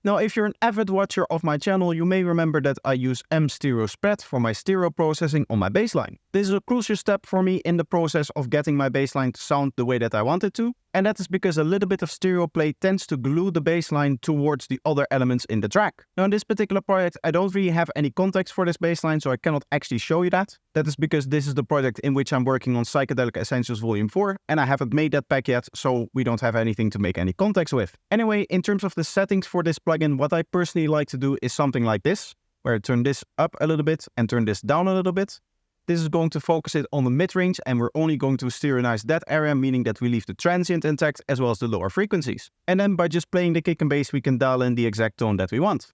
Now, if you're an avid watcher of my channel, you may remember that I use stereo spread for my stereo processing on my bassline. This is a crucial step for me in the process of getting my bassline to sound the way that I want it to, and that is because a little bit of stereo play tends to glue the bassline towards the other elements in the track. Now, in this particular project, I don't really have any context for this bassline, so I cannot actually show you that. That is because this is the project in which I'm working on Psychedelic Essentials Volume 4, and I haven't made that pack yet, so we don't have anything to make any context with. Anyway, in terms of the settings for this plugin, what I personally like to do is something like this, where I turn this up a little bit and turn this down a little bit. This is going to focus it on the mid-range, and we're only going to stereonize that area, meaning that we leave the transient intact as well as the lower frequencies. And then by just playing the kick and bass, we can dial in the exact tone that we want.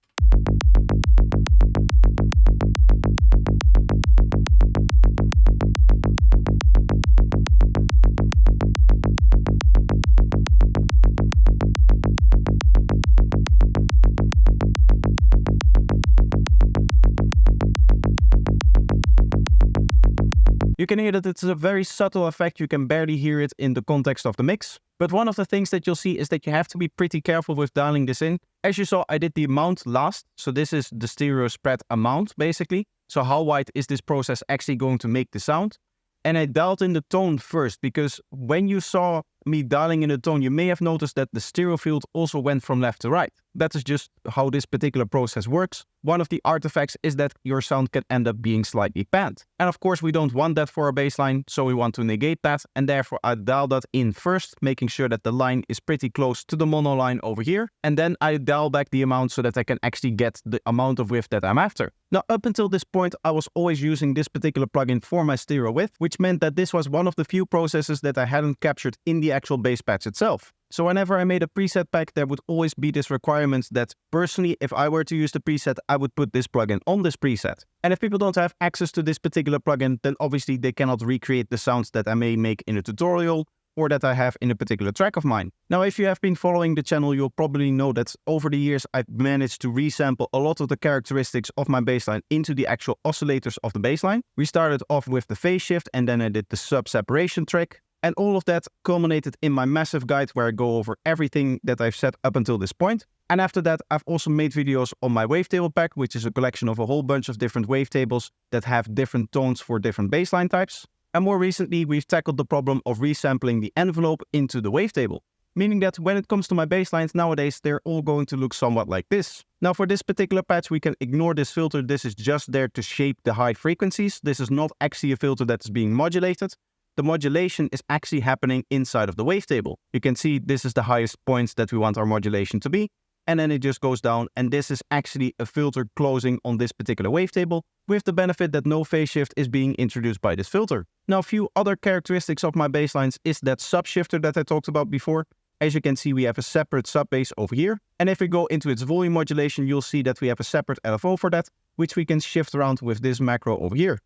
You can hear that it's a very subtle effect, you can barely hear it in the context of the mix. But one of the things that you'll see is that you have to be pretty careful with dialing this in. As you saw, I did the amount last, so this is the stereo spread amount basically. So how wide is this process actually going to make the sound? And I dialed in the tone first, because when you saw me dialing in the tone, you may have noticed that the stereo field also went from left to right. That is just how this particular process works. One of the artifacts is that your sound can end up being slightly panned. And of course, we don't want that for a bassline, so we want to negate that. And therefore, I dial that in first, making sure that the line is pretty close to the mono line over here. And then I dial back the amount so that I can actually get the amount of width that I'm after. Now, up until this point, I was always using this particular plugin for my stereo width, which meant that this was one of the few processes that I hadn't captured in the actual bass patch itself. So whenever I made a preset pack, there would always be this requirement that personally, if I were to use the preset, I would put this plugin on this preset. And if people don't have access to this particular plugin, then obviously they cannot recreate the sounds that I may make in a tutorial or that I have in a particular track of mine. Now, if you have been following the channel, you'll probably know that over the years, I've managed to resample a lot of the characteristics of my bassline into the actual oscillators of the bassline. We started off with the phase shift, and then I did the sub separation trick. And all of that culminated in my massive guide where I go over everything that I've set up until this point. And after that, I've also made videos on my wavetable pack, which is a collection of a whole bunch of different wavetables that have different tones for different bassline types. And more recently, we've tackled the problem of resampling the envelope into the wavetable, meaning that when it comes to my basslines nowadays, they're all going to look somewhat like this. Now, for this particular patch, we can ignore this filter. This is just there to shape the high frequencies. This is not actually a filter that is being modulated. The modulation is actually happening inside of the wavetable. You can see this is the highest points that we want our modulation to be, and then it just goes down, and this is actually a filter closing on this particular wavetable, with the benefit that no phase shift is being introduced by this filter. Now, a few other characteristics of my basslines is that sub shifter that I talked about before. As you can see, we have a separate sub bass over here, and if we go into its volume modulation, you'll see that we have a separate LFO for that, which we can shift around with this macro over here.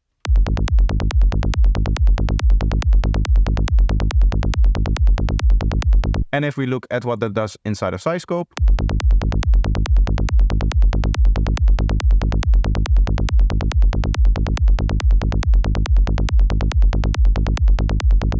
And if we look at what that does inside of SciScope,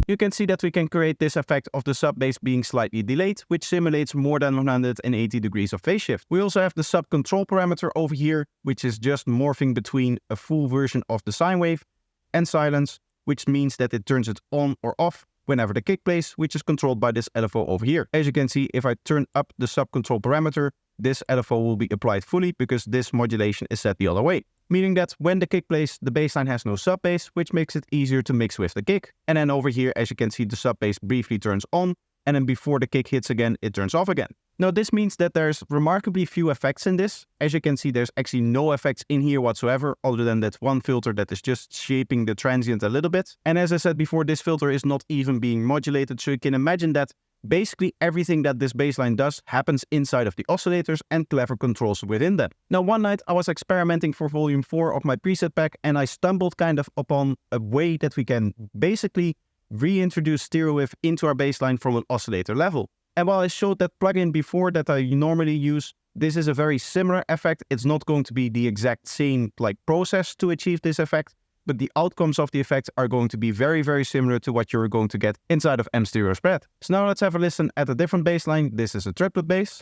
you can see that we can create this effect of the sub bass being slightly delayed, which simulates more than 180 degrees of phase shift. We also have the sub control parameter over here, which is just morphing between a full version of the sine wave and silence, which means that it turns it on or off whenever the kick plays, which is controlled by this LFO over here. As you can see, if I turn up the sub control parameter, this LFO will be applied fully because this modulation is set the other way. Meaning that when the kick plays, the bassline has no sub bass, which makes it easier to mix with the kick. And then over here, as you can see, the sub bass briefly turns on, and then before the kick hits again, it turns off again. Now, this means that there's remarkably few effects in this. As you can see, there's actually no effects in here whatsoever, other than that one filter that is just shaping the transient a little bit. And as I said before, this filter is not even being modulated, so you can imagine that basically everything that this bassline does happens inside of the oscillators and clever controls within them. Now, one night I was experimenting for volume 4 of my preset pack, and I stumbled kind of upon a way that we can basically reintroduce stereo wave into our bassline from an oscillator level. And while I showed that plugin before that I normally use, this is a very similar effect. It's not going to be the exact same process to achieve this effect, but the outcomes of the effect are going to be very, very similar to what you're going to get inside of stereo spread. So now let's have a listen at a different bassline. This is a triplet bass.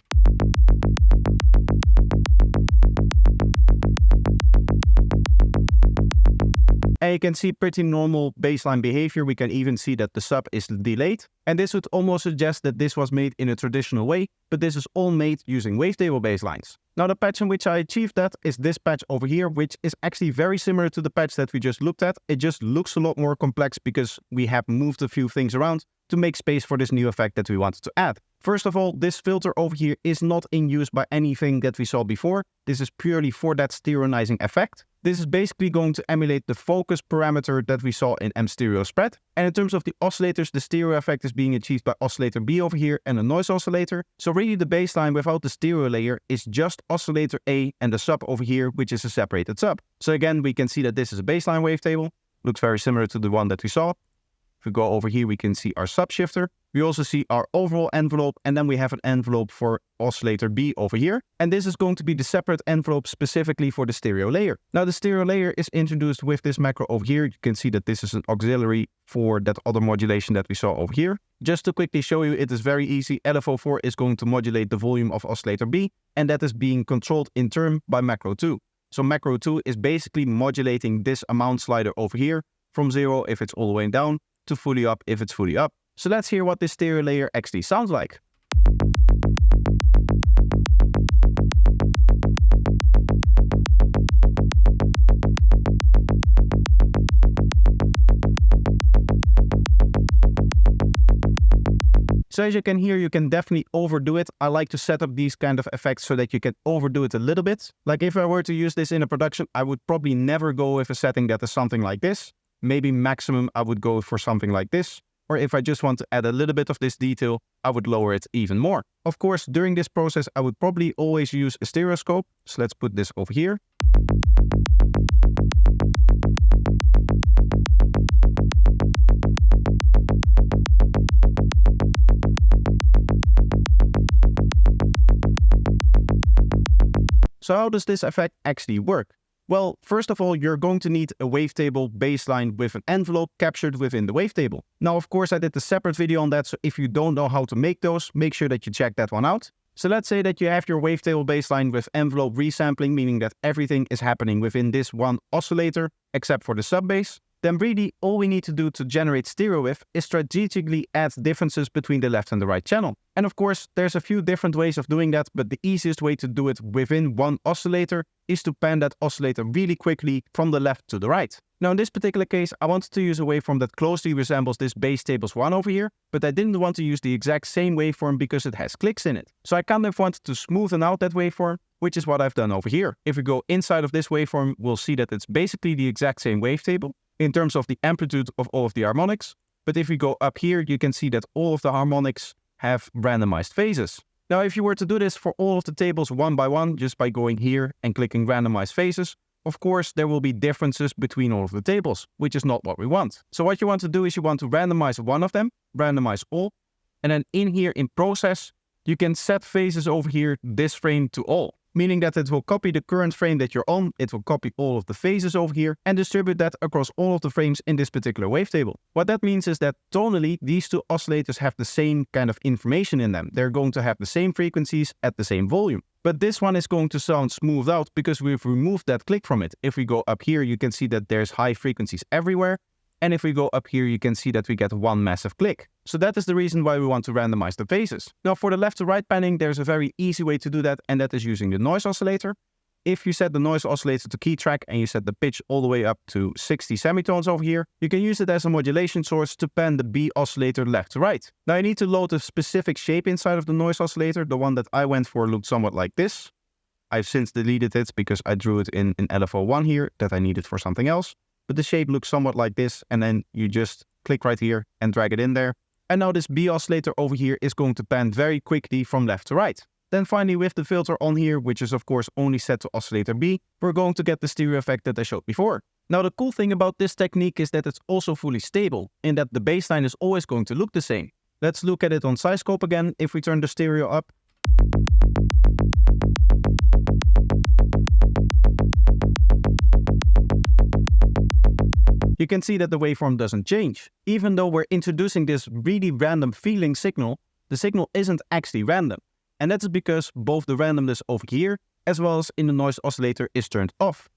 you can see pretty normal baseline behavior. We can even see that the sub is delayed. And this would almost suggest that this was made in a traditional way, but this is all made using wavetable basslines. Now the patch in which I achieved that is this patch over here, which is actually very similar to the patch that we just looked at. It just looks a lot more complex because we have moved a few things around to make space for this new effect that we wanted to add. First of all, this filter over here is not in use by anything that we saw before. This is purely for that stereonizing effect. This is basically going to emulate the focus parameter that we saw in M stereo spread. And in terms of the oscillators, the stereo effect is being achieved by oscillator B over here and a noise oscillator. So really the baseline without the stereo layer is just oscillator A and the sub over here, which is a separated sub. So again, we can see that this is a baseline wavetable. Looks very similar to the one that we saw. If we go over here, we can see our sub shifter. We also see our overall envelope, and then we have an envelope for oscillator B over here. And this is going to be the separate envelope specifically for the stereo layer. Now the stereo layer is introduced with this macro over here. You can see that this is an auxiliary for that other modulation that we saw over here. Just to quickly show you, it is very easy. LFO4 is going to modulate the volume of oscillator B, and that is being controlled in turn by macro 2. So macro 2 is basically modulating this amount slider over here from 0 if it's all the way down to fully up if it's fully up. So let's hear what this stereo layer actually sounds like. So as you can hear, you can definitely overdo it. I like to set up these kind of effects so that you can overdo it a little bit. Like if I were to use this in a production, I would probably never go with a setting that is something like this. Maybe maximum I would go for something like this. Or if I just want to add a little bit of this detail, I would lower it even more. Of course, during this process, I would probably always use a stereoscope. So let's put this over here. So how does this effect actually work? Well, first of all, you're going to need a wavetable baseline with an envelope captured within the wavetable. Now, of course, I did a separate video on that, so if you don't know how to make those, make sure that you check that one out. So let's say that you have your wavetable baseline with envelope resampling, meaning that everything is happening within this one oscillator, except for the sub-bass. Then really all we need to do to generate stereo with is strategically add differences between the left and the right channel. And of course, there's a few different ways of doing that, but the easiest way to do it within one oscillator is to pan that oscillator really quickly from the left to the right. Now in this particular case, I wanted to use a waveform that closely resembles this bass tables 1 over here, but I didn't want to use the exact same waveform because it has clicks in it. So I kind of wanted to smoothen out that waveform, which is what I've done over here. If we go inside of this waveform, we'll see that it's basically the exact same wavetable in terms of the amplitude of all of the harmonics. But if we go up here, you can see that all of the harmonics have randomized phases. Now, if you were to do this for all of the tables one by one, just by going here and clicking randomize phases, of course, there will be differences between all of the tables, which is not what we want. So what you want to do is you want to randomize one of them, randomize all, and then in here in process, you can set phases over here, this frame to all. Meaning that it will copy the current frame that you're on, it will copy all of the phases over here and distribute that across all of the frames in this particular wavetable. What that means is that tonally, these two oscillators have the same kind of information in them. They're going to have the same frequencies at the same volume. But this one is going to sound smoothed out because we've removed that click from it. If we go up here, you can see that there's high frequencies everywhere. And if we go up here, you can see that we get one massive click. So that is the reason why we want to randomize the phases. Now for the left to right panning, there's a very easy way to do that, and that is using the noise oscillator. If you set the noise oscillator to key track and you set the pitch all the way up to 60 semitones over here, you can use it as a modulation source to pan the B oscillator left to right. Now you need to load a specific shape inside of the noise oscillator. The one that I went for looked somewhat like this. I've since deleted it because I drew it in LFO1 here that I needed for something else. But the shape looks somewhat like this, and then you just click right here and drag it in there. And now this B oscillator over here is going to pan very quickly from left to right. Then finally with the filter on here, which is of course only set to oscillator B, we're going to get the stereo effect that I showed before. Now the cool thing about this technique is that it's also fully stable, in that the bassline is always going to look the same. Let's look at it on Psyscope again. If we turn the stereo up, you can see that the waveform doesn't change. Even though we're introducing this really random feeling signal, the signal isn't actually random. And that's because both the randomness over here, as well as in the noise oscillator, is turned off.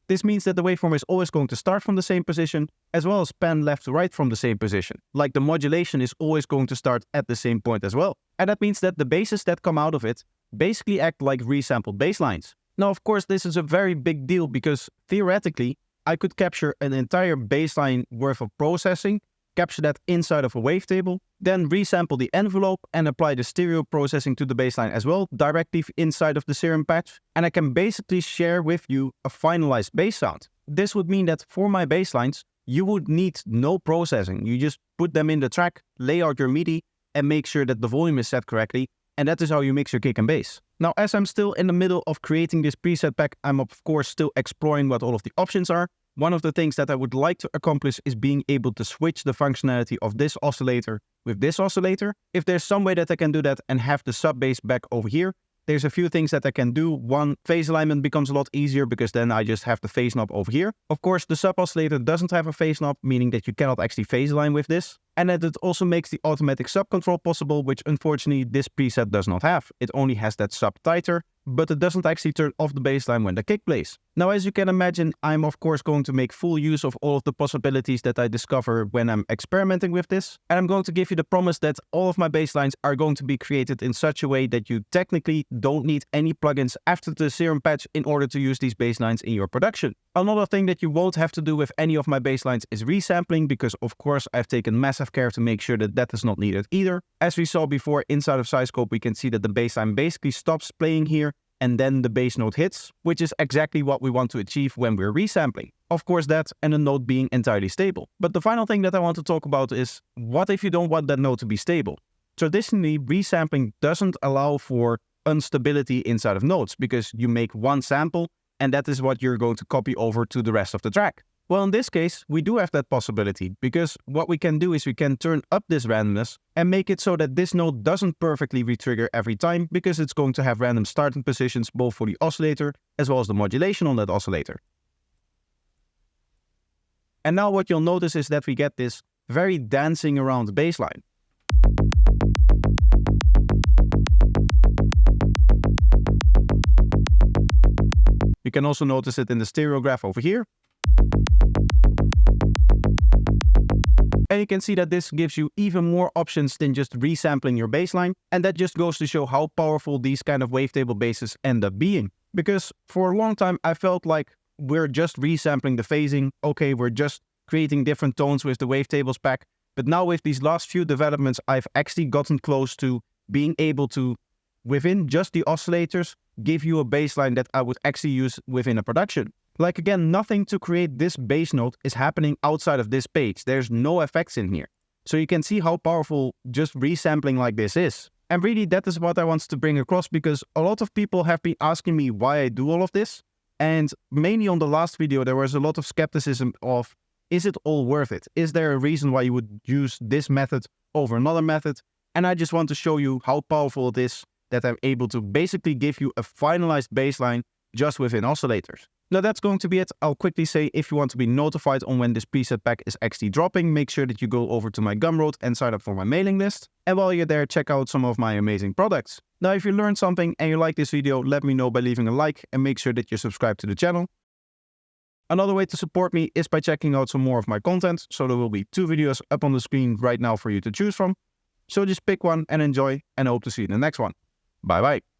This means that the waveform is always going to start from the same position, as well as pan left to right from the same position. Like the modulation is always going to start at the same point as well. And that means that the basses that come out of it basically act like resampled basslines. Now, of course, this is a very big deal because theoretically, I could capture an entire bassline worth of processing, capture that inside of a wavetable, then resample the envelope and apply the stereo processing to the bassline as well, directly inside of the serum patch, and I can basically share with you a finalized bass sound. This would mean that for my basslines, you would need no processing. You just put them in the track, lay out your MIDI, and make sure that the volume is set correctly, and that is how you mix your kick and bass. Now, as I'm still in the middle of creating this preset pack, I'm of course still exploring what all of the options are. One of the things that I would like to accomplish is being able to switch the functionality of this oscillator with this oscillator. If there's some way that I can do that and have the sub bass back over here, there's a few things that I can do. One, phase alignment becomes a lot easier because then I just have the phase knob over here. Of course, the sub oscillator doesn't have a phase knob, meaning that you cannot actually phase align with this. And that it also makes the automatic sub control possible, which unfortunately this preset does not have. It only has that sub titer, but it doesn't actually turn off the bassline when the kick plays. Now, as you can imagine, I'm of course going to make full use of all of the possibilities that I discover when I'm experimenting with this. And I'm going to give you the promise that all of my basslines are going to be created in such a way that you technically don't need any plugins after the serum patch in order to use these basslines in your production. Another thing that you won't have to do with any of my basslines is resampling, because of course I've taken massive care to make sure that that is not needed either. As we saw before inside of Psyscope, we can see that the bassline basically stops playing here and then the bass note hits, which is exactly what we want to achieve when we're resampling. Of course that and a note being entirely stable. But the final thing that I want to talk about is, what if you don't want that note to be stable? Traditionally, resampling doesn't allow for instability inside of notes because you make one sample and that is what you're going to copy over to the rest of the track. Well, in this case, we do have that possibility because what we can do is we can turn up this randomness and make it so that this note doesn't perfectly retrigger every time because it's going to have random starting positions both for the oscillator as well as the modulation on that oscillator. And now what you'll notice is that we get this very dancing around bassline. You can also notice it in the stereo graph over here. And you can see that this gives you even more options than just resampling your bassline. And that just goes to show how powerful these kind of wavetable basses end up being. Because for a long time, I felt like we're just resampling the phasing. Okay, we're just creating different tones with the wavetables pack. But now with these last few developments, I've actually gotten close to being able to, within just the oscillators, give you a bassline that I would actually use within a production. Like again, nothing to create this bass note is happening outside of this page. There's no effects in here. So you can see how powerful just resampling like this is. And really that is what I want to bring across, because a lot of people have been asking me why I do all of this. And mainly on the last video, there was a lot of skepticism of, is it all worth it? Is there a reason why you would use this method over another method? And I just want to show you how powerful it is that I'm able to basically give you a finalized bassline just within oscillators. Now that's going to be it. I'll quickly say, if you want to be notified on when this preset pack is actually dropping, make sure that you go over to my Gumroad and sign up for my mailing list. And while you're there, check out some of my amazing products. Now, if you learned something and you like this video, let me know by leaving a like and make sure that you're subscribed to the channel. Another way to support me is by checking out some more of my content. So there will be 2 videos up on the screen right now for you to choose from. So just pick one and enjoy, and I hope to see you in the next one. Bye bye.